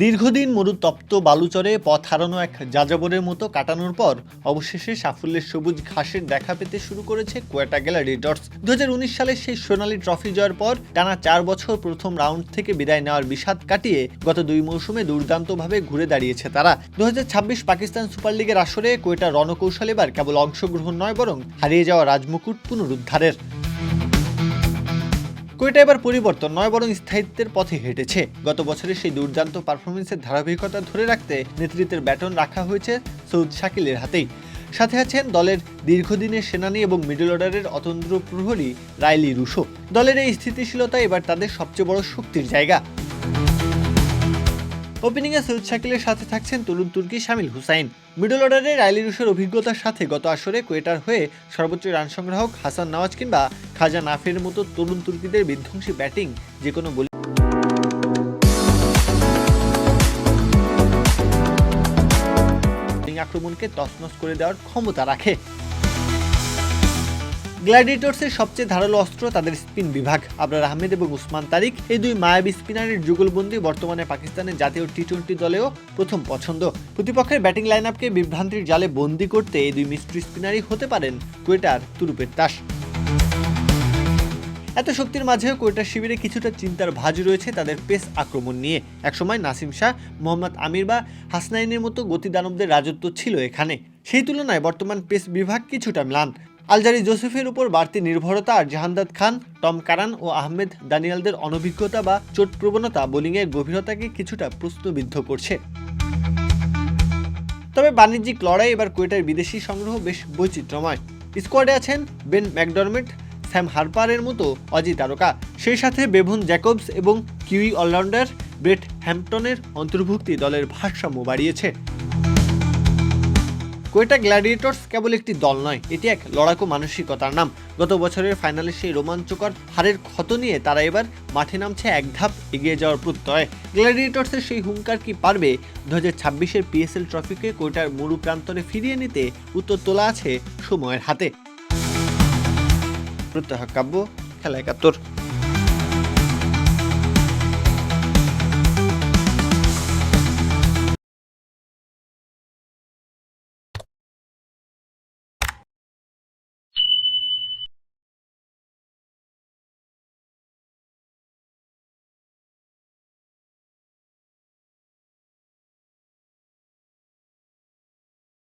দীর্ঘদিন মরুতপ্ত বালুচরে পথ হারানো এক যাযাবরের মতো কাটানোর পর অবশেষে সাফল্যের সবুজ ঘাসের দেখা পেতে শুরু করেছে কোয়েটা গ্ল্যাডিয়েটর্স। 2019 সালে সেই সোনালী ট্রফি জয়ের পর টানা 4 বছর প্রথম রাউন্ড থেকে বিদায় নেওয়ার বিষাদ কাটিয়ে গত 2 মৌসুমে দুর্দান্তভাবে ঘুরে দাঁড়িয়েছে তারা। 2026 পাকিস্তান সুপার লিগের আসরে কোয়েটার রণকৌশল এবার কেবল অংশগ্রহণ নয়, বরং হারিয়ে যাওয়া রাজমুকুট পুনরুদ্ধারের। কোয়েটা এবার পরিবর্তন নয়, বরং স্থায়িত্বের পথে হেঁটেছে। গত বছরের সেই দুর্দান্ত পারফরমেন্সের ধারাবাহিকতা ধরে রাখতে নেতৃত্বের ব্যাটন রাখা হয়েছে সৌদ শাকিলের হাতেই। সাথে আছেন দলের দীর্ঘদিনের সেনানী এবং মিডল অর্ডারের অতন্দ্র প্রহরী রাইলি রুশো। দলের এই স্থিতিশীলতা এবার তাদের সবচেয়ে বড় শক্তির জায়গা। ওপেনিংয়ে সৈয়দ শাকিলের সাথে থাকছেন তরুণ তুর্কি শামিল হুসাইন। মিডল অর্ডারে রাইলি রুশের অভিজ্ঞতার সাথে গত আসরে কোয়েটার হয়ে সর্বোচ্চ রান সংগ্রাহক হাসান নওয়াজ কিংবা খাজা নাফের মতো তরুণ তুর্কিদের বিধ্বংসী ব্যাটিং যেকোনো বোলিং আক্রমণকে তছনছ করে দেওয়ার ক্ষমতা রাখে। গ্ল্যাডিয়েটর্সের সবচেয়ে ধারালো অস্ত্র তাদের স্পিন বিভাগ। আবরার আহমেদ এবং উসমান তারিক, এই দুই মায়াবী স্পিনারের যুগলবন্দি বর্তমানে পাকিস্তানের জাতীয় টি-20 দলেও প্রথম পছন্দ। প্রতিপক্ষের ব্যাটিং লাইন আপকে বিভ্রান্তির জালে বন্দী করতে এই দুই মিস্ট্রি স্পিনারই হতে পারেন কোয়েটার তুরুপের তাস। এত শক্তির মাঝেও কোয়েটার শিবিরে কিছুটা চিন্তার ভাঁজ রয়েছে তাদের পেস আক্রমণ নিয়ে। একসময় নাসিম শাহ, মোহাম্মদ আমির বা হাসনাইনের মতো গতিদানবদের রাজত্ব ছিল এখানে। সেই তুলনায় বর্তমান পেস বিভাগ কিছুটা ম্লান। আলজারি জোসেফের উপর বাড়তি নির্ভরতা আর জাহানদাদ খান, টম কারান ও আহমেদ দানিয়ালদের অনভিজ্ঞতা বা চোট প্রবণতা বোলিংয়ের গভীরতাকে কিছুটা প্রশ্নবিদ্ধ করছে। তবে বাণিজ্যিক লড়াই এবার কোয়েটার বিদেশি সংগ্রহ বেশ বৈচিত্র্যময়। স্কোয়াডে আছেন বেন ম্যাকডরমেট, স্যাম হার্পারের মতো অজি তারকা। সেই সাথে বেভন জ্যাকবস এবং কিউই অলরাউন্ডার ব্রেট হ্যাম্পটনের অন্তর্ভুক্তি দলের ভারসাম্য বাড়িয়েছে। কোয়েটা গ্ল্যাডিয়েটর্স কেবল একটি দল নয়, এটি এক লড়াকু মানসিকতার নাম। গত বছরের ফাইনালে সেই রোমাঞ্চকর হারের ক্ষত নিয়ে তারা এবার মাঠে নামছে এক ধাপ এগিয়ে যাওয়ার প্রত্যয়ে। গ্ল্যাডিয়েটর্সের সেই হুঙ্কার কি পারবে 2026-এর PSL ট্রফিকে কোয়েটার মরু প্রান্তরে ফিরিয়ে নিতে? উত্তর তোলা আছে সময়ের হাতে। প্রত্যহ কাব্য, খেলা ৭১।